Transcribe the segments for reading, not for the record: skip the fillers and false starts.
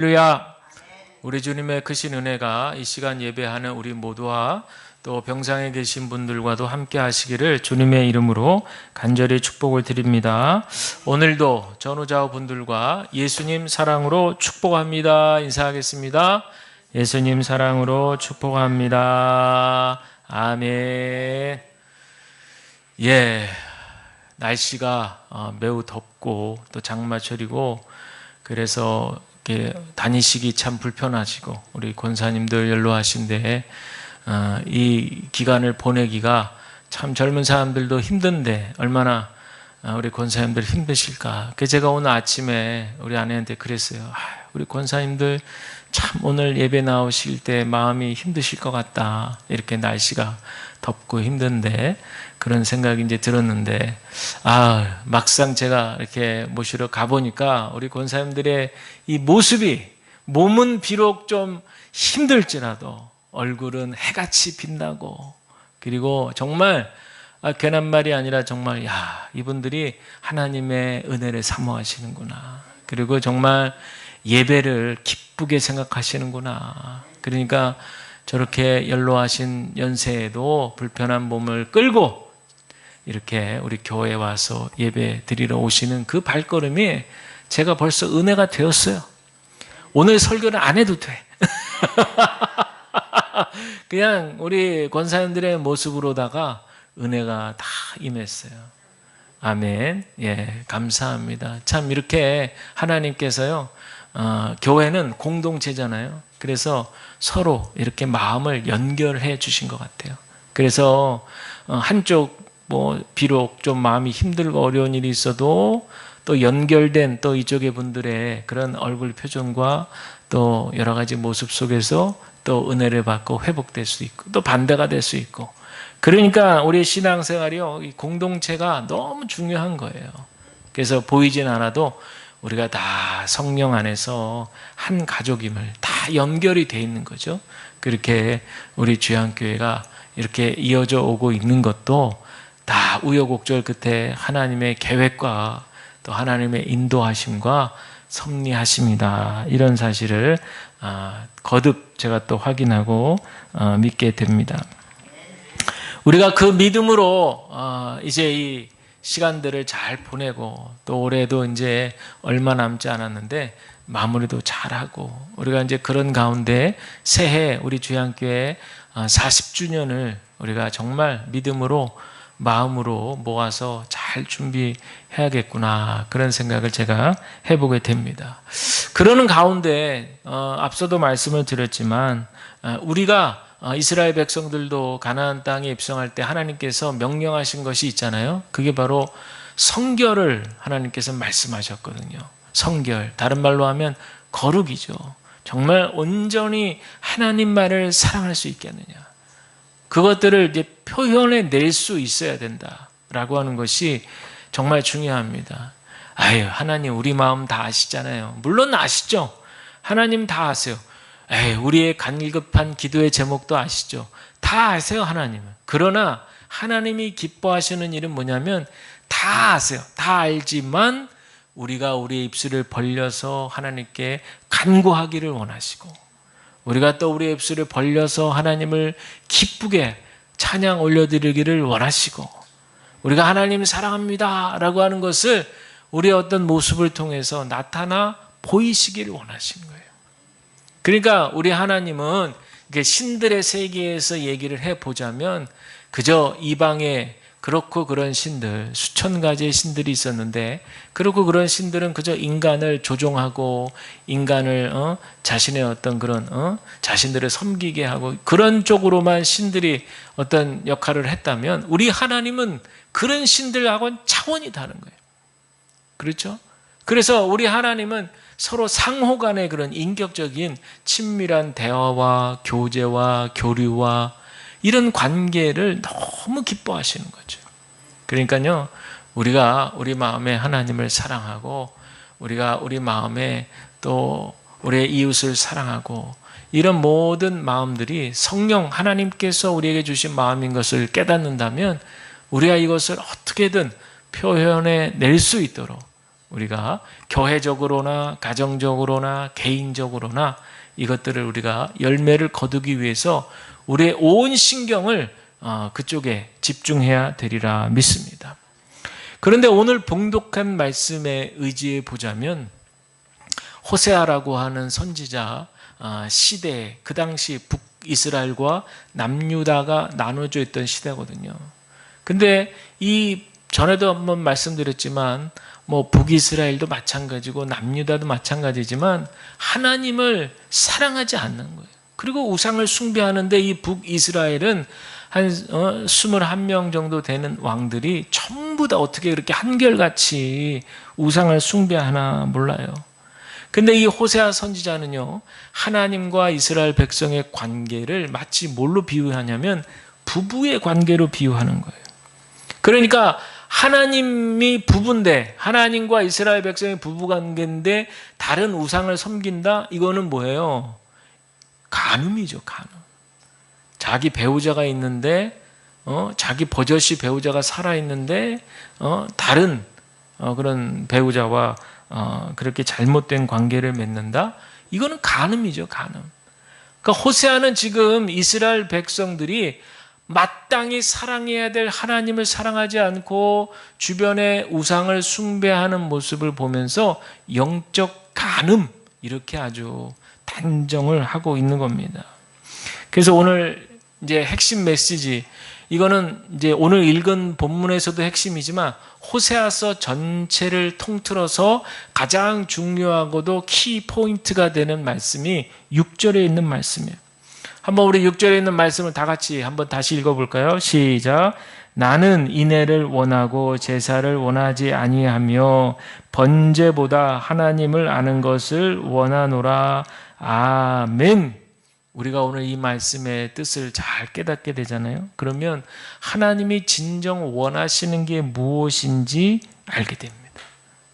할렐루야. 우리 주님의 크신 은혜가 이 시간 예배하는 우리 모두와 또 병상에 계신 분들과도 함께 하시기를 주님의 이름으로 간절히 축복을 드립니다. 오늘도 전후좌우 분들과 예수님 사랑으로 축복합니다. 인사하겠습니다. 예수님 사랑으로 축복합니다. 아멘. 날씨가 매우 덥고 또 장마철이고 그래서 다니시기 참 불편하시고 우리 권사님들 연로하신데 이 기간을 보내기가 참 젊은 사람들도 힘든데 얼마나 우리 권사님들 힘드실까. 제가 오늘 아침에 우리 아내한테 그랬어요. 우리 권사님들 참 오늘 예배 나오실 때 마음이 힘드실 것 같다. 이렇게 날씨가 덥고 힘든데 그런 생각이 이제 들었는데 막상 제가 이렇게 모시러 가보니까 우리 권사님들의 이 모습이 몸은 비록 좀 힘들지라도 얼굴은 해같이 빛나고 그리고 정말 괜한 말이 아니라 정말 이분들이 하나님의 은혜를 사모하시는구나. 그리고 정말 예배를 기쁘게 생각하시는구나. 그러니까 저렇게 연로하신 연세에도 불편한 몸을 끌고 이렇게 우리 교회에 와서 예배 드리러 오시는 그 발걸음이 제가 벌써 은혜가 되었어요. 오늘 설교는 안 해도 돼. 그냥 우리 권사님들의 모습으로다가 은혜가 다 임했어요. 아멘. 감사합니다. 참 이렇게 하나님께서요, 교회는 공동체잖아요. 그래서 서로 이렇게 마음을 연결해 주신 것 같아요. 그래서 한쪽 비록 좀 마음이 힘들고 어려운 일이 있어도 또 연결된 또 이쪽의 분들의 그런 얼굴 표정과 또 여러 가지 모습 속에서 또 은혜를 받고 회복될 수 있고 또 반대가 될 수 있고 그러니까 우리 신앙생활이요, 이 공동체가 너무 중요한 거예요. 그래서 보이진 않아도 우리가 다 성령 안에서 한 가족임을 다 연결이 돼 있는 거죠. 그렇게 우리 주양교회가 이렇게 이어져 오고 있는 것도 다 우여곡절 끝에 하나님의 계획과 또 하나님의 인도하심과 섭리하심이다. 이런 사실을 거듭 제가 또 확인하고 믿게 됩니다. 우리가 그 믿음으로 이제 이 시간들을 잘 보내고 또 올해도 이제 얼마 남지 않았는데 마무리도 잘하고 우리가 이제 그런 가운데 새해 우리 주양교회 40주년을 우리가 정말 믿음으로 마음으로 모아서 잘 준비해야겠구나 그런 생각을 제가 해보게 됩니다. 그러는 가운데 앞서도 말씀을 드렸지만 우리가 이스라엘 백성들도 가나안 땅에 입성할 때 하나님께서 명령하신 것이 있잖아요. 그게 바로 성결을 하나님께서 말씀하셨거든요. 성결, 다른 말로 하면 거룩이죠. 정말 온전히 하나님만을 사랑할 수 있겠느냐. 그것들을 이제 표현해 낼 수 있어야 된다라고 하는 것이 정말 중요합니다. 하나님 우리 마음 다 아시잖아요. 물론 아시죠. 하나님 다 아세요. 우리의 간급한 기도의 제목도 아시죠. 다 아세요, 하나님은. 그러나 하나님이 기뻐하시는 일은 뭐냐면 다 아세요. 다 알지만 우리가 우리의 입술을 벌려서 하나님께 간구하기를 원하시고 우리가 또 우리의 입술을 벌려서 하나님을 기쁘게 찬양 올려드리기를 원하시고 우리가 하나님 사랑합니다 라고 하는 것을 우리의 어떤 모습을 통해서 나타나 보이시기를 원하시는 거예요. 그러니까 우리 하나님은 신들의 세계에서 얘기를 해보자면 그저 이방에 그렇고 그런 신들, 수천 가지의 신들이 있었는데 그렇고 그런 신들은 그저 인간을 조종하고 인간을 자신의 어떤 그런 자신들을 섬기게 하고 그런 쪽으로만 신들이 어떤 역할을 했다면 우리 하나님은 그런 신들하고는 차원이 다른 거예요. 그렇죠? 그래서 우리 하나님은 서로 상호 간의 그런 인격적인 친밀한 대화와 교제와 교류와 이런 관계를 너무 기뻐하시는 거죠. 그러니까요, 우리가 우리 마음에 하나님을 사랑하고 우리가 우리 마음에 또 우리의 이웃을 사랑하고 이런 모든 마음들이 성령 하나님께서 우리에게 주신 마음인 것을 깨닫는다면 우리가 이것을 어떻게든 표현해 낼 수 있도록 우리가 교회적으로나 가정적으로나 개인적으로나 이것들을 우리가 열매를 거두기 위해서 우리의 온 신경을 그쪽에 집중해야 되리라 믿습니다. 그런데 오늘 봉독한 말씀에 의지해 보자면 호세아라고 하는 선지자 시대, 그 당시 북이스라엘과 남유다가 나눠져 있던 시대거든요. 근데 이 전에도 한번 말씀드렸지만 북이스라엘도 마찬가지고 남유다도 마찬가지지만 하나님을 사랑하지 않는 거예요. 그리고 우상을 숭배하는데 이 북이스라엘은 한 21명 정도 되는 왕들이 전부 다 어떻게 그렇게 한결같이 우상을 숭배하나 몰라요. 근데 이 호세아 선지자는요, 하나님과 이스라엘 백성의 관계를 마치 뭘로 비유하냐면 부부의 관계로 비유하는 거예요. 그러니까 하나님이 부부인데, 하나님과 이스라엘 백성의 부부 관계인데 다른 우상을 섬긴다? 이거는 뭐예요? 간음이죠, 간음. 자기 배우자가 있는데 자기 버젓이 배우자가 살아있는데 다른 그런 배우자와 그렇게 잘못된 관계를 맺는다? 이거는 간음이죠, 간음. 그러니까 호세아는 지금 이스라엘 백성들이 마땅히 사랑해야 될 하나님을 사랑하지 않고 주변의 우상을 숭배하는 모습을 보면서 영적 간음, 이렇게 아주 단정을 하고 있는 겁니다. 그래서 오늘 이제 핵심 메시지, 이거는 이제 오늘 읽은 본문에서도 핵심이지만 호세아서 전체를 통틀어서 가장 중요하고도 키 포인트가 되는 말씀이 6절에 있는 말씀이에요. 한번 우리 6절에 있는 말씀을 다 같이 한번 다시 읽어볼까요? 시작. 나는 인애를 원하고 제사를 원하지 아니하며 번제보다 하나님을 아는 것을 원하노라. 아멘. 우리가 오늘 이 말씀의 뜻을 잘 깨닫게 되잖아요. 그러면 하나님이 진정 원하시는 게 무엇인지 알게 됩니다.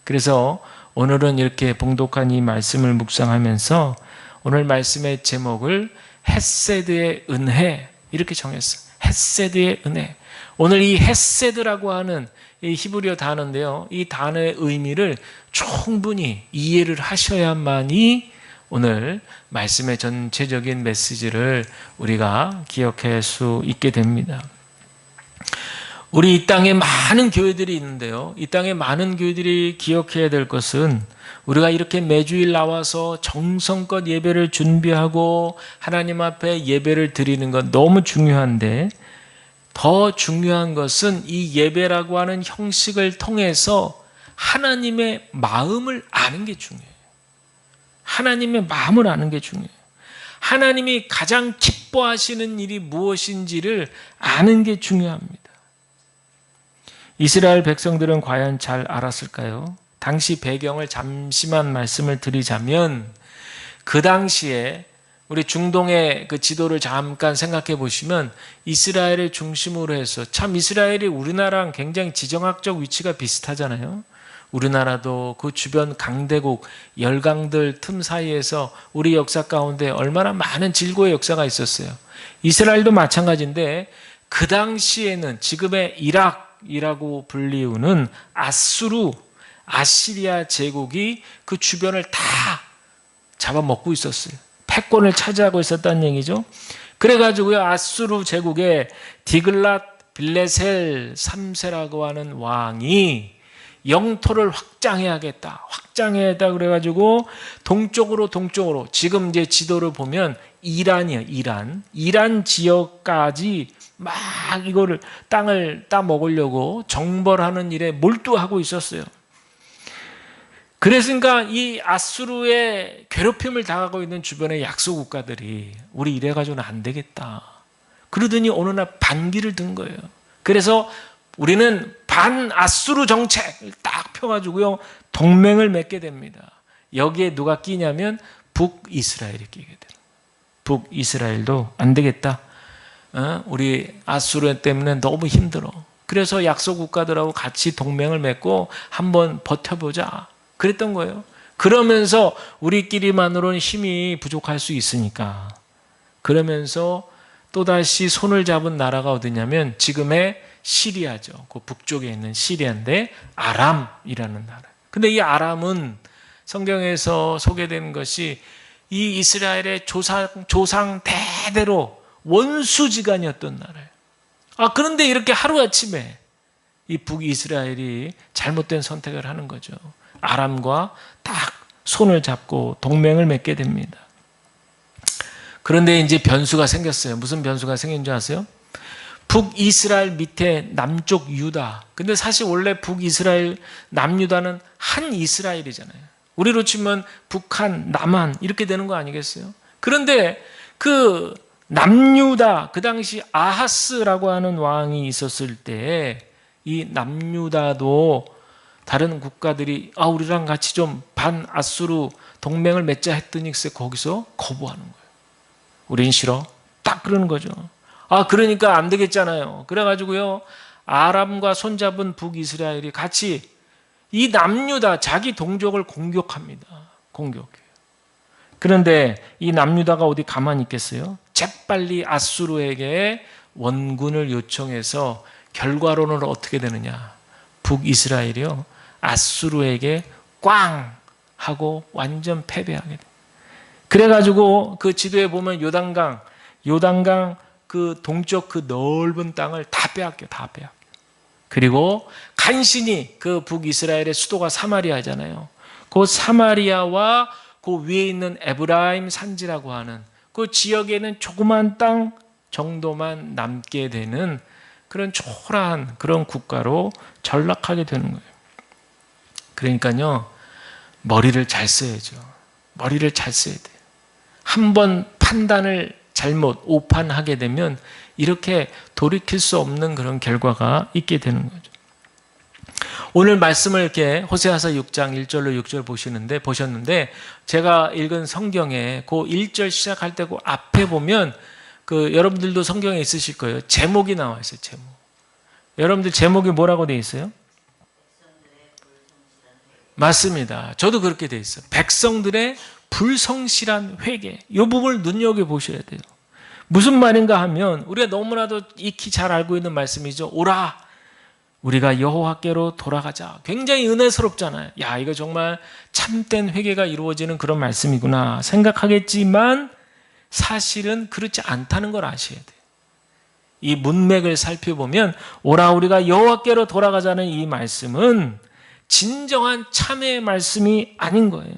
그래서 오늘은 이렇게 봉독한 이 말씀을 묵상하면서 오늘 말씀의 제목을 헤세드의 은혜, 이렇게 정했어요. 헤세드의 은혜. 오늘 이 헤세드라고 하는 이 히브리어 단어인데요, 이 단어의 의미를 충분히 이해를 하셔야만이 오늘 말씀의 전체적인 메시지를 우리가 기억할 수 있게 됩니다. 우리 이 땅에 많은 교회들이 있는데요, 이 땅에 많은 교회들이 기억해야 될 것은 우리가 이렇게 매주일 나와서 정성껏 예배를 준비하고 하나님 앞에 예배를 드리는 건 너무 중요한데, 더 중요한 것은 이 예배라고 하는 형식을 통해서 하나님의 마음을 아는 게 중요해요. 하나님의 마음을 아는 게 중요해요. 하나님이 가장 기뻐하시는 일이 무엇인지를 아는 게 중요합니다. 이스라엘 백성들은 과연 잘 알았을까요? 당시 배경을 잠시만 말씀을 드리자면, 그 당시에 우리 중동의 그 지도를 잠깐 생각해 보시면 이스라엘을 중심으로 해서, 참 이스라엘이 우리나라랑 굉장히 지정학적 위치가 비슷하잖아요. 우리나라도 그 주변 강대국, 열강들 틈 사이에서 우리 역사 가운데 얼마나 많은 질고의 역사가 있었어요. 이스라엘도 마찬가지인데, 그 당시에는 지금의 이락이라고 불리우는 아시리아 제국이 그 주변을 다 잡아먹고 있었어요. 패권을 차지하고 있었다는 얘기죠. 그래가지고요, 아수르 제국의 디글랏 빌레셀 3세라고 하는 왕이 영토를 확장해야겠다 그래가지고 동쪽으로 지금 이제 지도를 보면 이란이에요. 이란 지역까지 막 이거를 땅을 따먹으려고 정벌하는 일에 몰두하고 있었어요. 그랬으니까 이 아수르의 괴롭힘을 당하고 있는 주변의 약소 국가들이 우리 이래가지고는 안 되겠다 그러더니 어느 날 반기를 든 거예요. 그래서 우리는 반아수르 정책을 딱 펴가지고요, 동맹을 맺게 됩니다. 여기에 누가 끼냐면 북이스라엘이 끼게 돼요. 북이스라엘도 안 되겠다. 우리 아수르 때문에 너무 힘들어. 그래서 약소 국가들하고 같이 동맹을 맺고 한번 버텨보자. 그랬던 거예요. 그러면서 우리끼리만으로는 힘이 부족할 수 있으니까. 그러면서 또다시 손을 잡은 나라가 어디냐면 지금의 시리아죠. 그 북쪽에 있는 시리아인데 아람이라는 나라. 근데 이 아람은 성경에서 소개되는 것이 이 이스라엘의 조상 대대로 원수지간이었던 나라예요. 그런데 이렇게 하루아침에 이 북이스라엘이 잘못된 선택을 하는 거죠. 아람과 딱 손을 잡고 동맹을 맺게 됩니다. 그런데 이제 변수가 생겼어요. 무슨 변수가 생긴 줄 아세요? 북이스라엘 밑에 남쪽 유다. 근데 사실 원래 북이스라엘, 남유다는 한 이스라엘이잖아요. 우리로 치면 북한, 남한 이렇게 되는 거 아니겠어요? 그런데 그 남유다, 그 당시 아하스라고 하는 왕이 있었을 때 이 남유다도 다른 국가들이 우리랑 같이 좀 반아수르 동맹을 맺자 했더니 거기서 거부하는 거예요. 우린 싫어. 딱 그러는 거죠. 그러니까 안 되겠잖아요. 그래가지고요, 아람과 손잡은 북이스라엘이 같이 이 남유다, 자기 동족을 공격합니다. 공격해요. 그런데 이 남유다가 어디 가만히 있겠어요? 재빨리 아수르에게 원군을 요청해서 결과론은 어떻게 되느냐? 북이스라엘이요, 아수르에게 꽝 하고 완전 패배하게 돼요. 그래가지고 그 지도에 보면 요단강 그 동쪽 그 넓은 땅을 다 빼앗겨. 그리고 간신히 그 북이스라엘의 수도가 사마리아잖아요. 그 사마리아와 그 위에 있는 에브라임 산지라고 하는 그 지역에는 조그만 땅 정도만 남게 되는 그런 초라한 그런 국가로 전락하게 되는 거예요. 그러니까요, 머리를 잘 써야죠. 머리를 잘 써야 돼요. 한번 판단을 잘못 오판하게 되면 이렇게 돌이킬 수 없는 그런 결과가 있게 되는 거죠. 오늘 말씀을 이렇게 호세아서 6장 1절로 6절 보셨는데 제가 읽은 성경에 그 1절 시작할 때 그 앞에 보면 여러분들도 성경에 있으실 거예요. 제목이 나와 있어요. 제목. 여러분들 제목이 뭐라고 돼 있어요? 맞습니다. 저도 그렇게 돼 있어요. 백성들의 불성실한 회개. 이 부분을 눈여겨보셔야 돼요. 무슨 말인가 하면 우리가 너무나도 익히 잘 알고 있는 말씀이죠. 오라, 우리가 여호와께로 돌아가자. 굉장히 은혜스럽잖아요. 이거 정말 참된 회개가 이루어지는 그런 말씀이구나 생각하겠지만 사실은 그렇지 않다는 걸 아셔야 돼요. 이 문맥을 살펴보면 오라, 우리가 여호와께로 돌아가자는 이 말씀은 진정한 참회의 말씀이 아닌 거예요.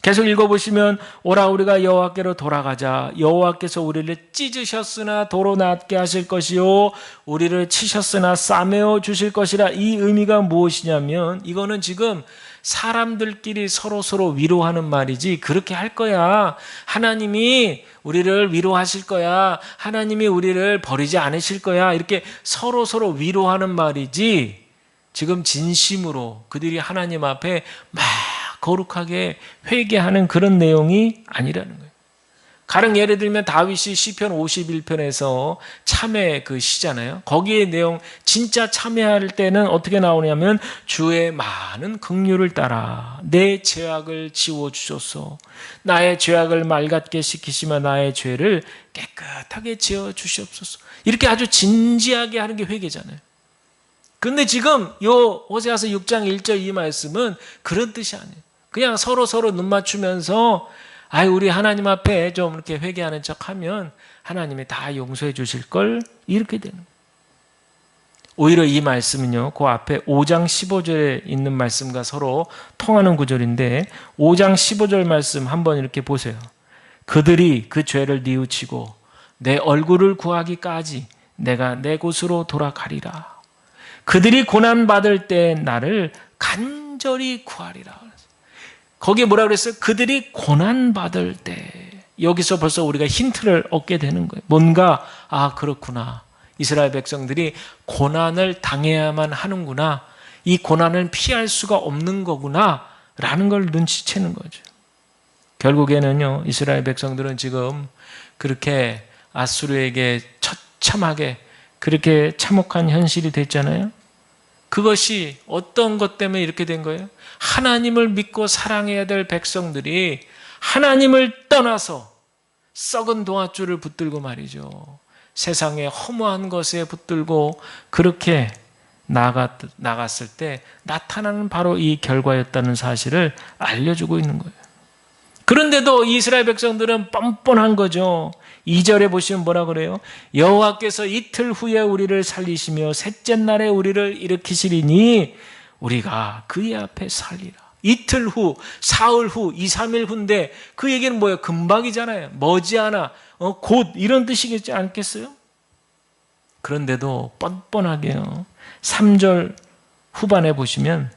계속 읽어보시면 오라, 우리가 여호와께로 돌아가자. 여호와께서 우리를 찢으셨으나 도로 낫게 하실 것이요 우리를 치셨으나 싸매어 주실 것이라. 이 의미가 무엇이냐면 이거는 지금 사람들끼리 서로 위로하는 말이지, 그렇게 할 거야, 하나님이 우리를 위로하실 거야, 하나님이 우리를 버리지 않으실 거야, 이렇게 서로 위로하는 말이지, 지금 진심으로 그들이 하나님 앞에 막 거룩하게 회개하는 그런 내용이 아니라는 거예요. 가령 예를 들면 다윗이 시편 51편에서 참회 그 시잖아요. 거기에 내용, 진짜 참회할 때는 어떻게 나오냐면 주의 많은 긍휼을 따라 내 죄악을 지워주소서. 나의 죄악을 맑게 씻기시며 나의 죄를 깨끗하게 지어주시옵소서. 이렇게 아주 진지하게 하는 게 회개잖아요. 근데 지금 요 호세아서 6장 1절 이 말씀은 그런 뜻이 아니에요. 그냥 서로 눈 맞추면서 우리 하나님 앞에 좀 이렇게 회개하는 척하면 하나님이 다 용서해 주실 걸, 이렇게 되는 거예요. 오히려 이 말씀은요, 그 앞에 5장 15절에 있는 말씀과 서로 통하는 구절인데 5장 15절 말씀 한번 이렇게 보세요. 그들이 그 죄를 뉘우치고 내 얼굴을 구하기까지 내가 내 곳으로 돌아가리라. 그들이 고난받을 때 나를 간절히 구하리라. 거기에 뭐라 그랬어요? 그들이 고난받을 때. 여기서 벌써 우리가 힌트를 얻게 되는 거예요. 뭔가 그렇구나, 이스라엘 백성들이 고난을 당해야만 하는구나, 이 고난을 피할 수가 없는 거구나 라는 걸 눈치채는 거죠. 결국에는요, 이스라엘 백성들은 지금 그렇게 아수르에게 처참하게 그렇게 참혹한 현실이 됐잖아요. 그것이 어떤 것 때문에 이렇게 된 거예요? 하나님을 믿고 사랑해야 될 백성들이 하나님을 떠나서 썩은 동아줄을 붙들고 말이죠, 세상의 허무한 것에 붙들고 그렇게 나갔을 때 나타나는 바로 이 결과였다는 사실을 알려주고 있는 거예요. 그런데도 이스라엘 백성들은 뻔뻔한 거죠. 2절에 보시면 뭐라 그래요? 여호와께서 이틀 후에 우리를 살리시며 셋째 날에 우리를 일으키시리니 우리가 그의 앞에 살리라. 이틀 후, 사흘 후, 2, 3일 후인데 그 얘기는 뭐예요? 금방이잖아요. 머지않아, 곧 이런 뜻이겠지 않겠어요? 그런데도 뻔뻔하게요. 3절 후반에 보시면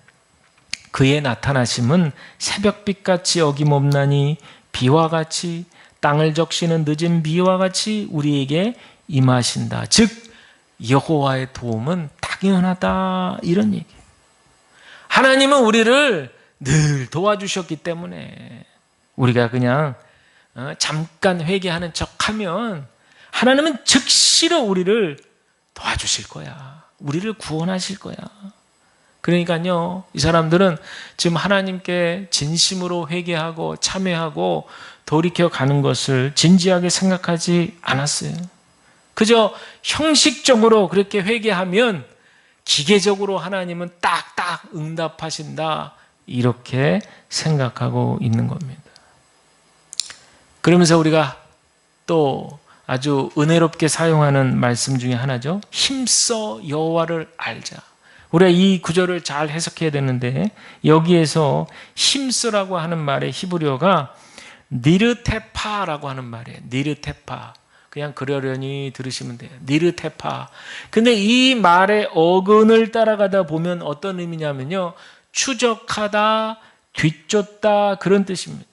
그의 나타나심은 새벽빛같이 어김없나니 비와 같이 땅을 적시는 늦은 비와 같이 우리에게 임하신다. 즉 여호와의 도움은 당연하다, 이런 얘기예요. 하나님은 우리를 늘 도와주셨기 때문에 우리가 그냥 잠깐 회개하는 척하면 하나님은 즉시로 우리를 도와주실 거야. 우리를 구원하실 거야. 그러니까요, 이 사람들은 지금 하나님께 진심으로 회개하고 참회하고 돌이켜 가는 것을 진지하게 생각하지 않았어요. 그저 형식적으로 그렇게 회개하면 기계적으로 하나님은 딱딱 응답하신다, 이렇게 생각하고 있는 겁니다. 그러면서 우리가 또 아주 은혜롭게 사용하는 말씀 중에 하나죠. 힘써 여호와를 알자. 우리가 이 구절을 잘 해석해야 되는데 여기에서 힘쓰라고 하는 말의 히브리어가 니르테파라고 하는 말이에요. 니르테파. 그냥 그러려니 들으시면 돼요. 니르테파. 근데 이 말의 어근을 따라가다 보면 어떤 의미냐면요, 추적하다, 뒤쫓다, 그런 뜻입니다.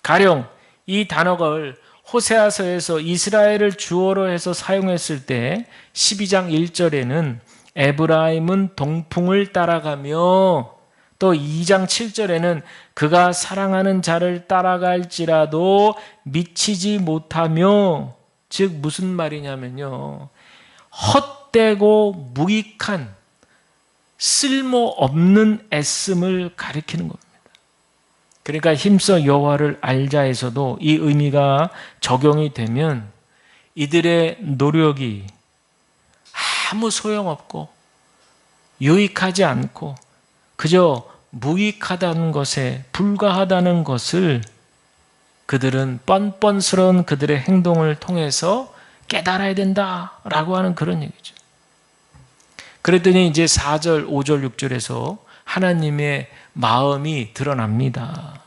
가령 이 단어를 호세아서에서 이스라엘을 주어로 해서 사용했을 때 12장 1절에는 에브라임은 동풍을 따라가며, 또 2장 7절에는 그가 사랑하는 자를 따라갈지라도 미치지 못하며, 즉 무슨 말이냐면요, 헛되고 무익한 쓸모없는 애씀을 가리키는 겁니다. 그러니까 힘써 여호와를 알자에서도 이 의미가 적용이 되면 이들의 노력이 아무 소용없고 유익하지 않고 그저 무익하다는 것에 불과하다는 것을 그들은 뻔뻔스러운 그들의 행동을 통해서 깨달아야 된다라고 하는 그런 얘기죠. 그랬더니 이제 4절, 5절, 6절에서 하나님의 마음이 드러납니다.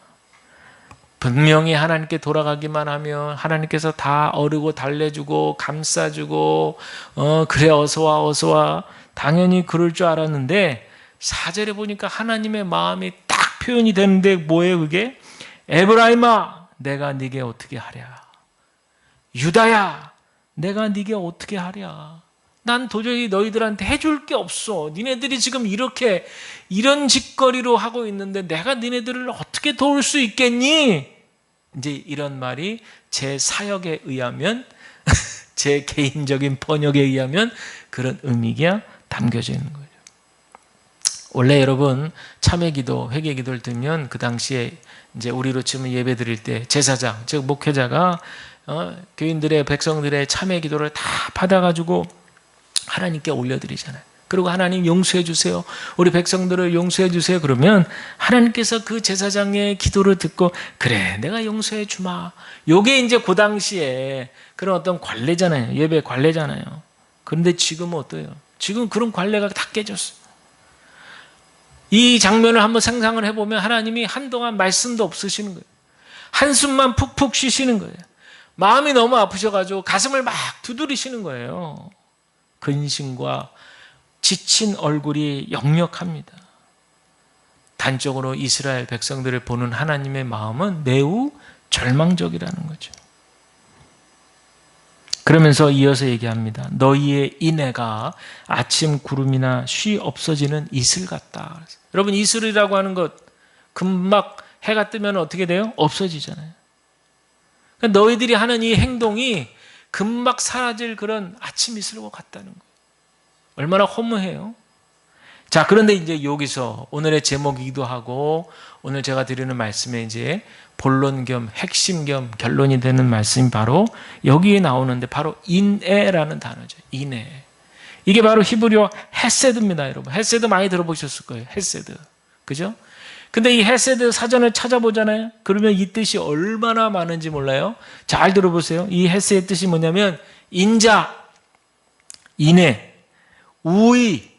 분명히 하나님께 돌아가기만 하면 하나님께서 다 어르고 달래주고 감싸주고 그래 어서와 어서와, 당연히 그럴 줄 알았는데 4절에 보니까 하나님의 마음이 딱 표현이 되는데 뭐예요 그게? 에브라임아 내가 네게 어떻게 하랴. 유다야 내가 네게 어떻게 하랴. 난 도저히 너희들한테 해줄 게 없어. 니네들이 지금 이렇게 이런 짓거리로 하고 있는데 내가 니네들을 어떻게 도울 수 있겠니? 이제 이런 말이 제 사역에 의하면 제 개인적인 번역에 의하면 그런 의미가 담겨져 있는 거죠. 원래 여러분 참회기도, 회개기도를 들면 그 당시에 이제 우리로 치면 예배 드릴 때 제사장, 즉 목회자가 교인들의, 백성들의 참회기도를 다 받아가지고 하나님께 올려드리잖아요. 그리고 하나님 용서해 주세요. 우리 백성들을 용서해 주세요. 그러면 하나님께서 그 제사장의 기도를 듣고 그래 내가 용서해 주마. 요게 이제 그 당시에 그런 어떤 관례잖아요. 예배 관례잖아요. 그런데 지금은 어때요? 지금 그런 관례가 다 깨졌어요. 이 장면을 한번 상상을 해보면 하나님이 한동안 말씀도 없으시는 거예요. 한숨만 푹푹 쉬시는 거예요. 마음이 너무 아프셔가지고 가슴을 막 두드리시는 거예요. 근심과 지친 얼굴이 역력합니다. 단적으로 이스라엘 백성들을 보는 하나님의 마음은 매우 절망적이라는 거죠. 그러면서 이어서 얘기합니다. 너희의 인애가 아침 구름이나 쉬 없어지는 이슬 같다. 여러분 이슬이라고 하는 것 금방 해가 뜨면 어떻게 돼요? 없어지잖아요. 그러니까 너희들이 하는 이 행동이 금방 사라질 그런 아침 이슬과 같다는 거예요. 얼마나 허무해요. 자, 그런데 이제 여기서 오늘의 제목이기도 하고 오늘 제가 드리는 말씀에 이제 본론 겸 핵심 겸 결론이 되는 말씀이 바로 여기에 나오는데 바로 인애라는 단어죠. 인애. 이게 바로 히브리어 헤세드입니다, 여러분. 헤세드 많이 들어보셨을 거예요. 헤세드. 그죠? 근데 이 헤세드 사전을 찾아보잖아요. 그러면 이 뜻이 얼마나 많은지 몰라요? 잘 들어보세요. 이 헤세의 뜻이 뭐냐면 인자, 인애, 우의,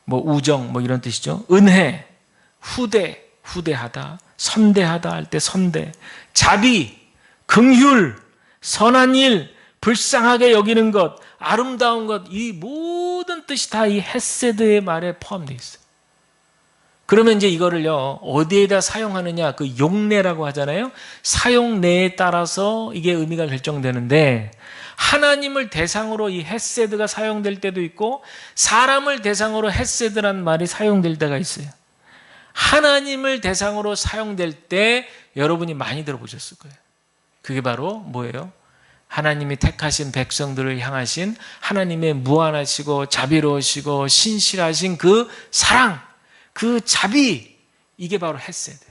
뭐 우정, 뭐 이런 뜻이죠. 은혜, 후대, 후대하다, 선대하다 할 때 선대, 자비, 긍휼, 선한 일, 불쌍하게 여기는 것, 아름다운 것, 이 모든 뜻이 다 이 헤세드의 말에 포함되어 있어요. 그러면 이제 이거를요, 어디에다 사용하느냐, 그 용례라고 하잖아요. 사용례에 따라서 이게 의미가 결정되는데, 하나님을 대상으로 이 헤세드가 사용될 때도 있고, 사람을 대상으로 헤세드란 말이 사용될 때가 있어요. 하나님을 대상으로 사용될 때 여러분이 많이 들어보셨을 거예요. 그게 바로 뭐예요? 하나님이 택하신 백성들을 향하신 하나님의 무한하시고 자비로우시고 신실하신 그 사랑, 그 자비, 이게 바로 헤세드.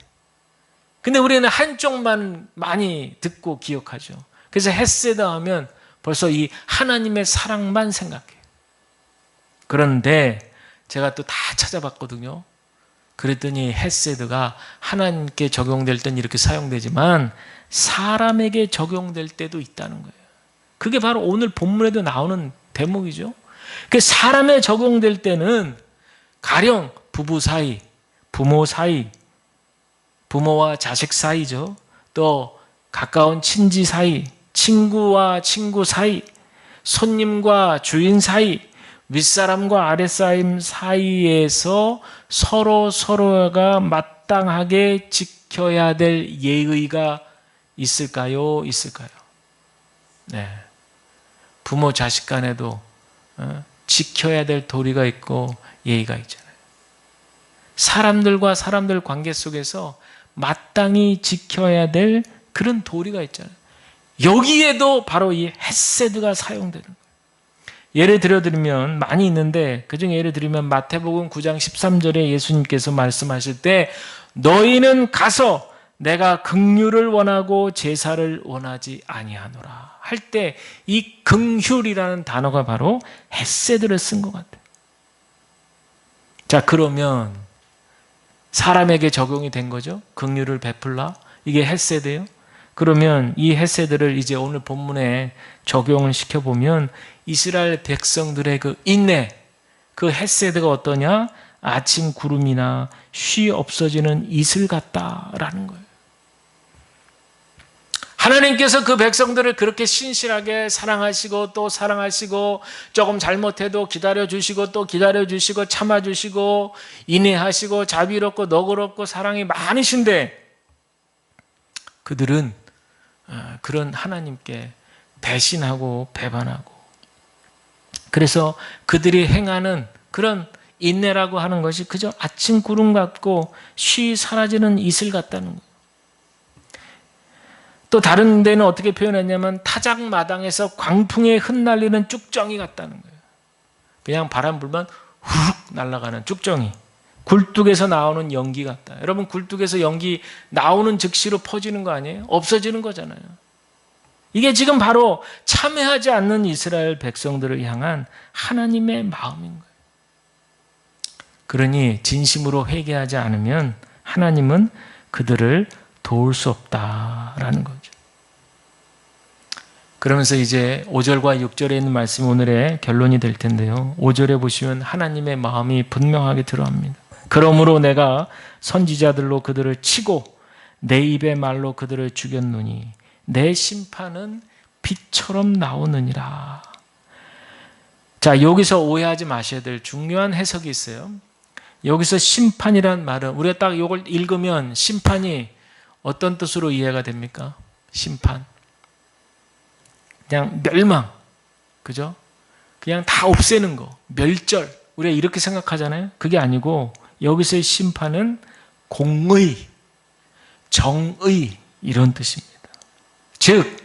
근데 우리는 한쪽만 많이 듣고 기억하죠. 그래서 헤세드 하면 벌써 이 하나님의 사랑만 생각해요. 그런데 제가 또 다 찾아봤거든요. 그랬더니 헤세드가 하나님께 적용될 땐 이렇게 사용되지만 사람에게 적용될 때도 있다는 거예요. 그게 바로 오늘 본문에도 나오는 대목이죠. 그 사람에 적용될 때는 가령 부부 사이, 부모 사이, 부모와 자식 사이죠. 또 가까운 친지 사이, 친구와 친구 사이, 손님과 주인 사이, 윗사람과 아랫사람 사이에서 서로가 마땅하게 지켜야 될 예의가 있을까요? 있을까요? 네. 부모 자식 간에도 지켜야 될 도리가 있고 예의가 있잖아요. 사람들과 사람들 관계 속에서 마땅히 지켜야 될 그런 도리가 있잖아요. 여기에도 바로 이 헤세드가 사용되는 거예요. 예를 들어드리면 많이 있는데 그중에 예를 들면 마태복음 9장 13절에 예수님께서 말씀하실 때 너희는 가서 내가 긍휼을 원하고 제사를 원하지 아니하노라 할 때 이 긍휼이라는 단어가 바로 헤세드를 쓴 것 같아요. 자, 그러면 사람에게 적용이 된 거죠. 긍휼을 베풀라. 이게 헤세드예요. 그러면 이 헤세드를 이제 오늘 본문에 적용을 시켜보면 이스라엘 백성들의 그 인내, 그 헤세드가 어떠냐? 아침 구름이나 쉬 없어지는 이슬 같다라는 거예요. 하나님께서 그 백성들을 그렇게 신실하게 사랑하시고 또 사랑하시고 조금 잘못해도 기다려주시고 또 기다려주시고 참아주시고 인내하시고 자비롭고 너그럽고 사랑이 많으신데 그들은 그런 하나님께 배신하고 배반하고 그래서 그들이 행하는 그런 인내라고 하는 것이 그저 아침 구름 같고 쉬 사라지는 이슬 같다는 거예요. 또 다른 데는 어떻게 표현했냐면 타작마당에서 광풍에 흩날리는 쭉정이 같다는 거예요. 그냥 바람 불면 후룩 날아가는 쭉정이. 굴뚝에서 나오는 연기 같다. 여러분 굴뚝에서 연기 나오는 즉시로 퍼지는 거 아니에요? 없어지는 거잖아요. 이게 지금 바로 참회하지 않는 이스라엘 백성들을 향한 하나님의 마음인 거예요. 그러니 진심으로 회개하지 않으면 하나님은 그들을 도울 수 없다라는 거죠. 그러면서 이제 5절과 6절에 있는 말씀이 오늘의 결론이 될 텐데요. 5절에 보시면 하나님의 마음이 분명하게 들어갑니다. 그러므로 내가 선지자들로 그들을 치고 내 입의 말로 그들을 죽였노니 내 심판은 빛처럼 나오느니라. 자, 여기서 오해하지 마셔야 될 중요한 해석이 있어요. 여기서 심판이란 말은 우리가 딱 이걸 읽으면 심판이 어떤 뜻으로 이해가 됩니까? 심판. 그냥 멸망. 그죠? 그냥 다 없애는 거. 멸절. 우리가 이렇게 생각하잖아요. 그게 아니고 여기서의 심판은 공의, 정의 이런 뜻입니다. 즉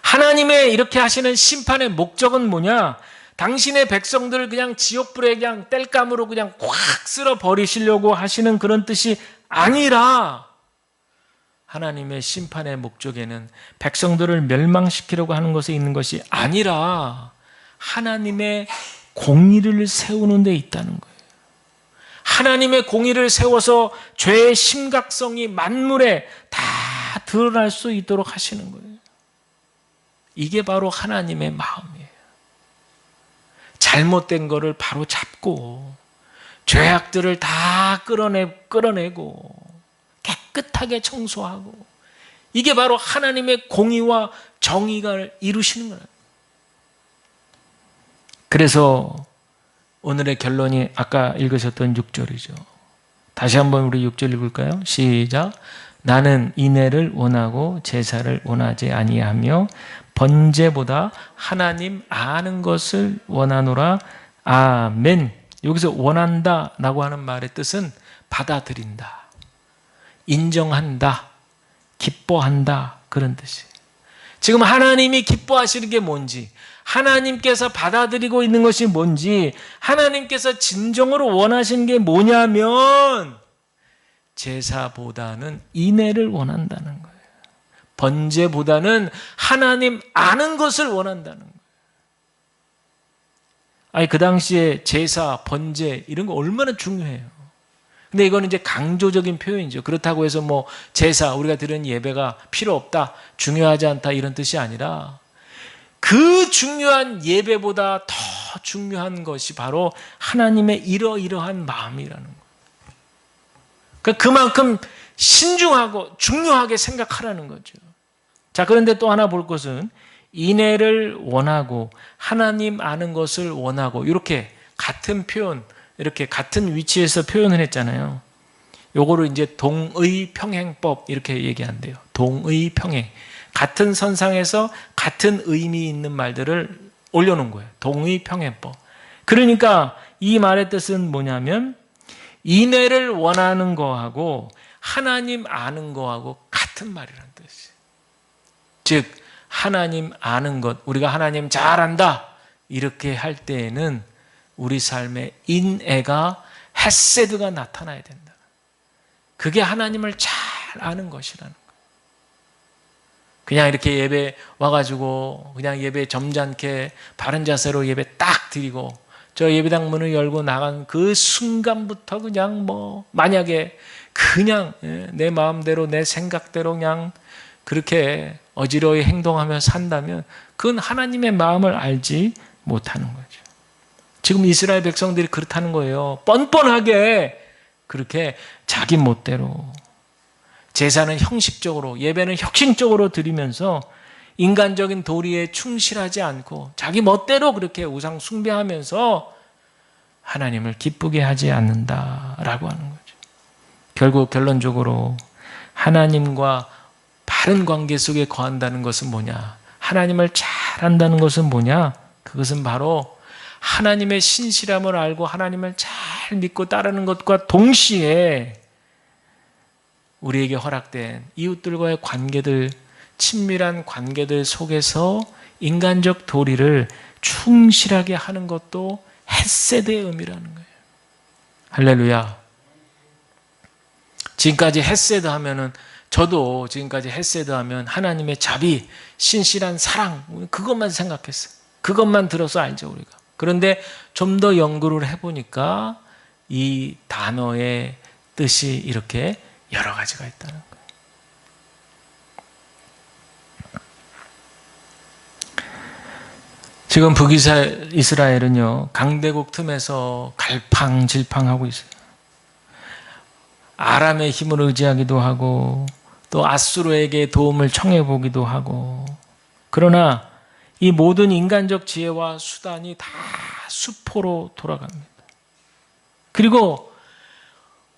하나님의 이렇게 하시는 심판의 목적은 뭐냐? 당신의 백성들을 그냥 지옥불에 그냥 땔감으로 그냥 꽉 쓸어 버리시려고 하시는 그런 뜻이 아니라 하나님의 심판의 목적에는 백성들을 멸망시키려고 하는 것에 있는 것이 아니라 하나님의 공의를 세우는 데 있다는 거예요. 하나님의 공의를 세워서 죄의 심각성이 만물에 다 드러날 수 있도록 하시는 거예요. 이게 바로 하나님의 마음이에요. 잘못된 거를 바로 잡고 죄악들을 다 끌어내고 깨끗하게 청소하고, 이게 바로 하나님의 공의와 정의가 이루시는 거예요. 그래서 오늘의 결론이 아까 읽으셨던 6절이죠. 다시 한번 우리 6절 읽을까요? 시작. 나는 인애를 원하고 제사를 원하지 아니하며 번제보다 하나님 아는 것을 원하노라. 아멘. 여기서 원한다 라고 하는 말의 뜻은 받아들인다, 인정한다, 기뻐한다, 그런 뜻이에요. 지금 하나님이 기뻐하시는 게 뭔지, 하나님께서 받아들이고 있는 것이 뭔지, 하나님께서 진정으로 원하시는 게 뭐냐면 제사보다는 인애를 원한다는 거예요. 번제보다는 하나님 아는 것을 원한다는 거예요. 아니, 그 당시에 제사, 번제 이런 거 얼마나 중요해요. 근데 이거는 이제 강조적인 표현이죠. 그렇다고 해서 뭐 제사, 우리가 드리는 예배가 필요 없다, 중요하지 않다 이런 뜻이 아니라 그 중요한 예배보다 더 중요한 것이 바로 하나님의 이러이러한 마음이라는 거예요. 그러니까 그만큼 신중하고 중요하게 생각하라는 거죠. 자, 그런데 또 하나 볼 것은 인애를 원하고 하나님 아는 것을 원하고, 이렇게 같은 표현, 이렇게 같은 위치에서 표현을 했잖아요. 요거를 이제 동의평행법 이렇게 얘기한대요. 동의평행. 같은 선상에서 같은 의미 있는 말들을 올려놓은 거예요. 동의평행법. 그러니까 이 말의 뜻은 뭐냐면 인애를 원하는 거하고 하나님 아는 거하고 같은 말이라는 뜻이에요. 즉 하나님 아는 것, 우리가 하나님 잘 안다 이렇게 할 때에는 우리 삶에 인애가 헤세드가 나타나야 된다. 그게 하나님을 잘 아는 것이라는 거예요. 그냥 이렇게 예배 와가지고 그냥 예배 점잖게 바른 자세로 예배 딱 드리고 저 예배당 문을 열고 나간 그 순간부터 그냥 뭐 만약에 그냥 내 마음대로 내 생각대로 그냥 그렇게 어지러이 행동하며 산다면 그건 하나님의 마음을 알지 못하는 거죠. 지금 이스라엘 백성들이 그렇다는 거예요. 뻔뻔하게 그렇게 자기 멋대로 제사는 형식적으로, 예배는 혁신적으로 드리면서 인간적인 도리에 충실하지 않고 자기 멋대로 그렇게 우상 숭배하면서 하나님을 기쁘게 하지 않는다라고 하는 거죠. 결국 결론적으로 하나님과 바른 관계 속에 거한다는 것은 뭐냐? 하나님을 잘 안다는 것은 뭐냐? 그것은 바로 하나님의 신실함을 알고 하나님을 잘 믿고 따르는 것과 동시에 우리에게 허락된 이웃들과의 관계들, 친밀한 관계들 속에서 인간적 도리를 충실하게 하는 것도 헤세드의 의미라는 거예요. 할렐루야. 지금까지 헤세드 하면은, 저도 지금까지 헤세드 하면 하나님의 자비, 신실한 사랑, 그것만 생각했어요. 그것만 들어서 알죠, 우리가. 그런데 좀 더 연구를 해보니까 이 단어의 뜻이 이렇게 여러 가지가 있다는 거예요. 지금 북이스라엘은요, 강대국 틈에서 갈팡질팡하고 있어요. 아람의 힘을 의지하기도 하고 또 아수르에게 도움을 청해보기도 하고, 그러나 이 모든 인간적 지혜와 수단이 다 수포로 돌아갑니다. 그리고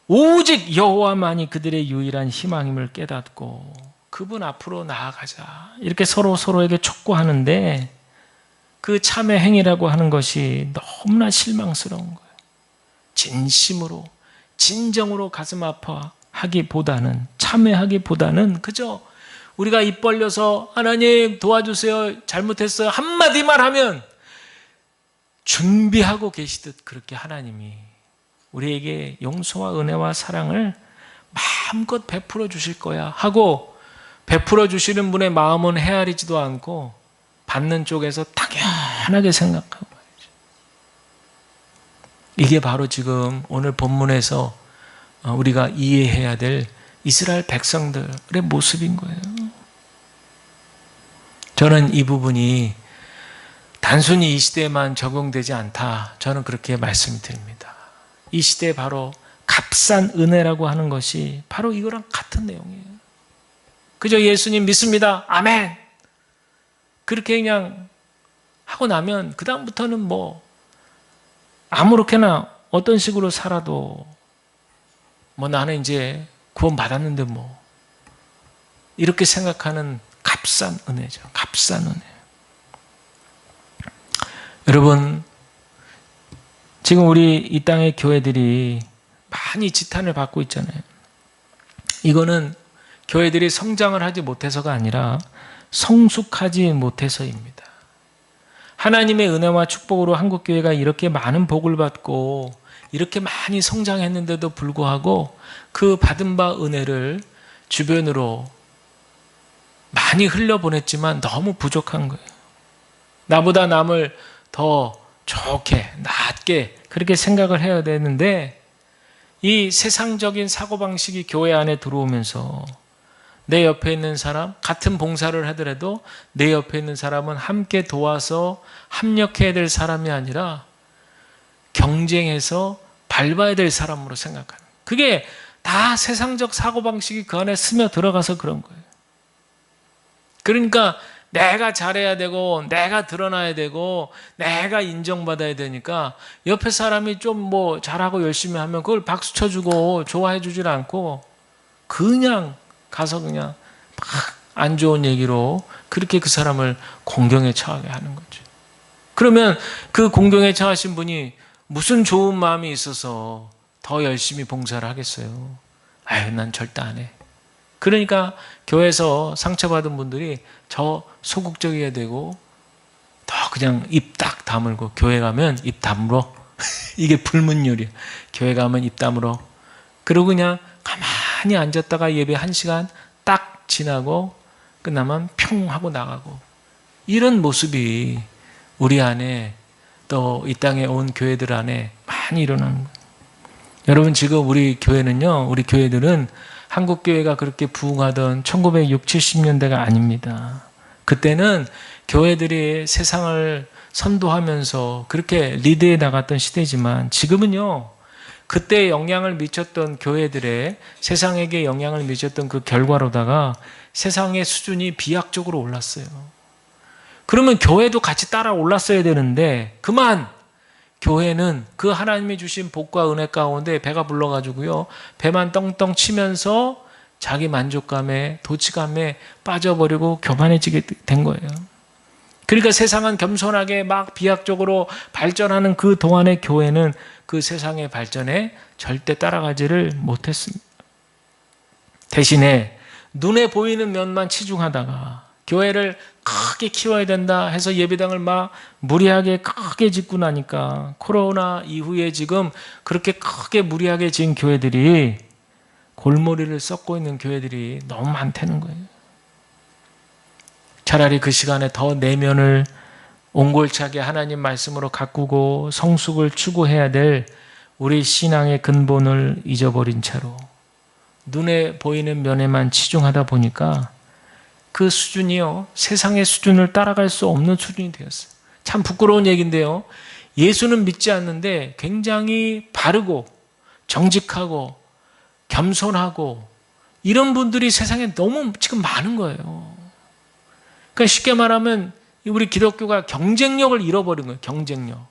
오직 여호와만이 그들의 유일한 희망임을 깨닫고 그분 앞으로 나아가자 이렇게 서로에게 촉구하는데, 그 참회 행위라고 하는 것이 너무나 실망스러운 거예요. 진심으로 진정으로 가슴 아파하기보다는, 참회하기보다는 그저 우리가 입 벌려서 하나님 도와주세요, 잘못했어요 한마디만 하면 준비하고 계시듯 그렇게 하나님이 우리에게 용서와 은혜와 사랑을 마음껏 베풀어 주실 거야 하고 베풀어 주시는 분의 마음은 헤아리지도 않고 받는 쪽에서 당연하게 생각하고 말이죠. 이게 바로 지금 오늘 본문에서 우리가 이해해야 될 이스라엘 백성들의 모습인 거예요. 저는 이 부분이 단순히 이 시대에만 적용되지 않다. 저는 그렇게 말씀드립니다. 이 시대에 바로 값싼 은혜라고 하는 것이 바로 이거랑 같은 내용이에요. 그저 예수님 믿습니다. 아멘. 그렇게 그냥 하고 나면 그 다음부터는 뭐 아무렇게나 어떤 식으로 살아도 뭐 나는 이제 구원 받았는데 뭐 이렇게 생각하는 값싼 은혜죠. 값싼 은혜. 여러분, 지금 우리 이 땅의 교회들이 많이 지탄을 받고 있잖아요. 이거는 교회들이 성장을 하지 못해서가 아니라 성숙하지 못해서입니다. 하나님의 은혜와 축복으로 한국교회가 이렇게 많은 복을 받고 이렇게 많이 성장했는데도 불구하고 그 받은 바 은혜를 주변으로 많이 흘려보냈지만 너무 부족한 거예요. 나보다 남을 더 좋게, 낮게 그렇게 생각을 해야 되는데 이 세상적인 사고방식이 교회 안에 들어오면서 내 옆에 있는 사람, 같은 봉사를 하더라도 내 옆에 있는 사람은 함께 도와서 합력해야 될 사람이 아니라 경쟁해서 밟아야 될 사람으로 생각하는, 그게 다 세상적 사고방식이 그 안에 스며들어가서 그런 거예요. 그러니까 내가 잘해야 되고 내가 드러나야 되고 내가 인정받아야 되니까 옆에 사람이 좀 뭐 잘하고 열심히 하면 그걸 박수 쳐주고 좋아해 주질 않고 그냥 가서 그냥 막 안 좋은 얘기로 그렇게 그 사람을 공경에 처하게 하는 거죠. 그러면 그 공경에 처하신 분이 무슨 좋은 마음이 있어서 더 열심히 봉사를 하겠어요. 아유, 난 절대 안 해. 그러니까 교회에서 상처받은 분들이 저 소극적이어야 되고 더 그냥 입 딱 다물고, 교회 가면 입 다물어. 이게 불문율이에요. 교회 가면 입 다물어. 그러고 그냥 가만히 앉았다가 예배 1시간 딱 지나고 끝나면 평 하고 나가고, 이런 모습이 우리 안에 또 이 땅에 온 교회들 안에 많이 일어나는 거예요. 여러분, 지금 우리 교회는요, 우리 교회들은 한국 교회가 그렇게 부흥하던 1960, 70년대가 아닙니다. 그때는 교회들이 세상을 선도하면서 그렇게 리드해 나갔던 시대지만 지금은요, 그때 영향을 미쳤던 교회들의 세상에게 영향을 미쳤던 그 결과로다가 세상의 수준이 비약적으로 올랐어요. 그러면 교회도 같이 따라 올랐어야 되는데 그만 교회는 그 하나님이 주신 복과 은혜 가운데 배가 불러가지고요, 배만 떵떵 치면서 자기 만족감에 도취감에 빠져버리고 교만해지게 된 거예요. 그러니까 세상은 겸손하게 막 비약적으로 발전하는 그 동안의 교회는 그 세상의 발전에 절대 따라가지를 못했습니다. 대신에 눈에 보이는 면만 치중하다가 교회를 크게 키워야 된다 해서 예배당을 막 무리하게 크게 짓고 나니까 코로나 이후에 지금 그렇게 크게 무리하게 지은 교회들이, 골머리를 썩고 있는 교회들이 너무 많다는 거예요. 차라리 그 시간에 더 내면을 옹골차게 하나님 말씀으로 가꾸고 성숙을 추구해야 될 우리 신앙의 근본을 잊어버린 채로 눈에 보이는 면에만 치중하다 보니까 그 수준이요, 세상의 수준을 따라갈 수 없는 수준이 되었어요. 참 부끄러운 얘기인데요, 예수는 믿지 않는데 굉장히 바르고 정직하고 겸손하고 이런 분들이 세상에 너무 지금 많은 거예요. 그러니까 쉽게 말하면 우리 기독교가 경쟁력을 잃어버린 거예요. 경쟁력.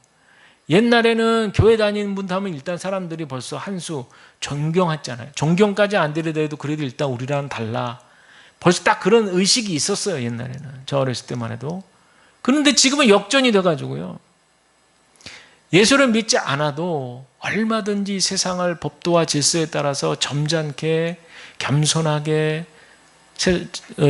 옛날에는 교회 다니는 분 하면 일단 사람들이 벌써 한 수 존경했잖아요. 존경까지 안 되더라도 그래도 일단 우리랑은 달라. 벌써 딱 그런 의식이 있었어요. 옛날에는. 저 어렸을 때만 해도. 그런데 지금은 역전이 돼가지고요, 예수를 믿지 않아도 얼마든지 세상을 법도와 질서에 따라서 점잖게 겸손하게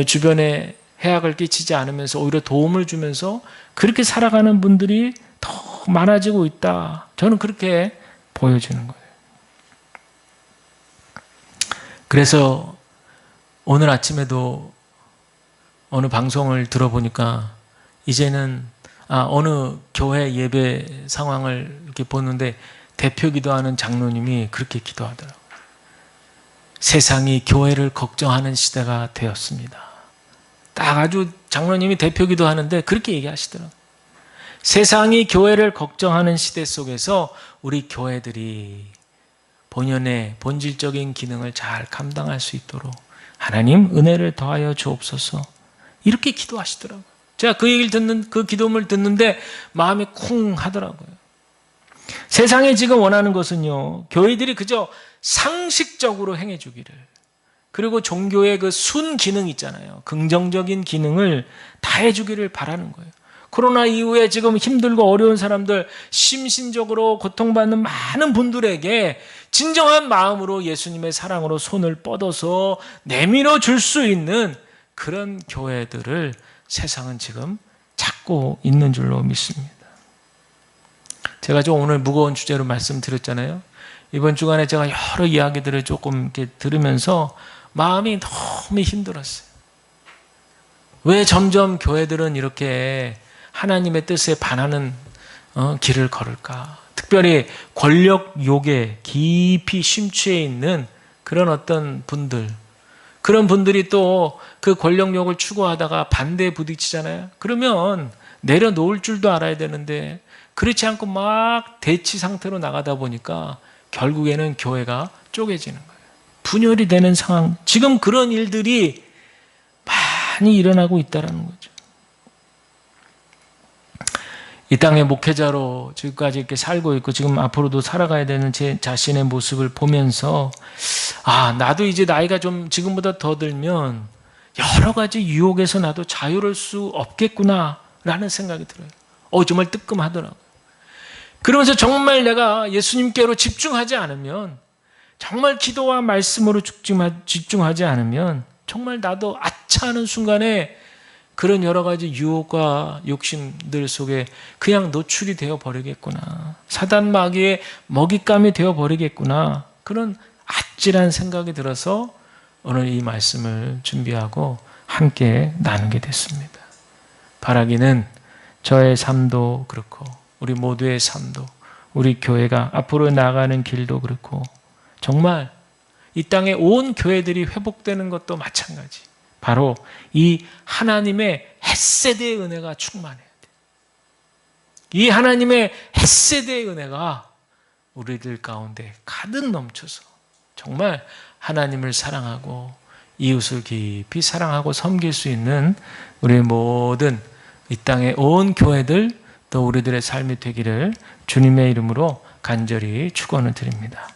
주변에 해악을 끼치지 않으면서 오히려 도움을 주면서 그렇게 살아가는 분들이 더 많아지고 있다. 저는 그렇게 보여지는 거예요. 그래서 오늘 아침에도 어느 방송을 들어보니까 이제는 어느 교회 예배 상황을 이렇게 보는데 대표 기도하는 장로님이 그렇게 기도하더라고요. 세상이 교회를 걱정하는 시대가 되었습니다. 딱 아주 장로님이 대표 기도하는데 그렇게 얘기하시더라고요. 세상이 교회를 걱정하는 시대 속에서 우리 교회들이 본연의 본질적인 기능을 잘 감당할 수 있도록 하나님 은혜를 더하여 주옵소서. 이렇게 기도하시더라고요. 제가 그 얘기를 그 기도문을 듣는데 마음이 쿵 하더라고요. 세상에 지금 원하는 것은요, 교회들이 그저 상식적으로 행해주기를, 그리고 종교의 그 순 기능 있잖아요. 긍정적인 기능을 다 해주기를 바라는 거예요. 코로나 이후에 지금 힘들고 어려운 사람들, 심신적으로 고통받는 많은 분들에게 진정한 마음으로 예수님의 사랑으로 손을 뻗어서 내밀어 줄 수 있는 그런 교회들을 세상은 지금 찾고 있는 줄로 믿습니다. 제가 좀 오늘 무거운 주제로 말씀드렸잖아요. 이번 주간에 제가 여러 이야기들을 조금 이렇게 들으면서 마음이 너무 힘들었어요. 왜 점점 교회들은 이렇게 하나님의 뜻에 반하는 길을 걸을까? 특별히 권력 욕에 깊이 심취해 있는 그런 어떤 분들, 그런 분들이 또 그 권력욕을 추구하다가 반대에 부딪히잖아요. 그러면 내려놓을 줄도 알아야 되는데 그렇지 않고 막 대치 상태로 나가다 보니까 결국에는 교회가 쪼개지는 거예요. 분열이 되는 상황, 지금 그런 일들이 많이 일어나고 있다는 거죠. 이 땅의 목회자로 지금까지 이렇게 살고 있고 지금 앞으로도 살아가야 되는 제 자신의 모습을 보면서 나도 이제 나이가 좀 지금보다 더 들면 여러 가지 유혹에서 나도 자유로울 수 없겠구나 라는 생각이 들어요. 정말 뜨끔하더라고요. 그러면서 정말 내가 예수님께로 집중하지 않으면, 정말 기도와 말씀으로 집중하지 않으면 정말 나도 아차하는 순간에 그런 여러 가지 유혹과 욕심들 속에 그냥 노출이 되어 버리겠구나. 사단 마귀의 먹잇감이 되어 버리겠구나. 그런 아찔한 생각이 들어서 오늘 이 말씀을 준비하고 함께 나누게 됐습니다. 바라기는 저의 삶도 그렇고 우리 모두의 삶도, 우리 교회가 앞으로 나가는 길도 그렇고 정말 이 땅의 온 교회들이 회복되는 것도 마찬가지. 바로 이 하나님의 헷세대의 은혜가 충만해야 돼. 이 하나님의 헷세대의 은혜가 우리들 가운데 가득 넘쳐서 정말 하나님을 사랑하고 이웃을 깊이 사랑하고 섬길 수 있는 우리 모든 이 땅의 온 교회들 또 우리들의 삶이 되기를 주님의 이름으로 간절히 축원을 드립니다.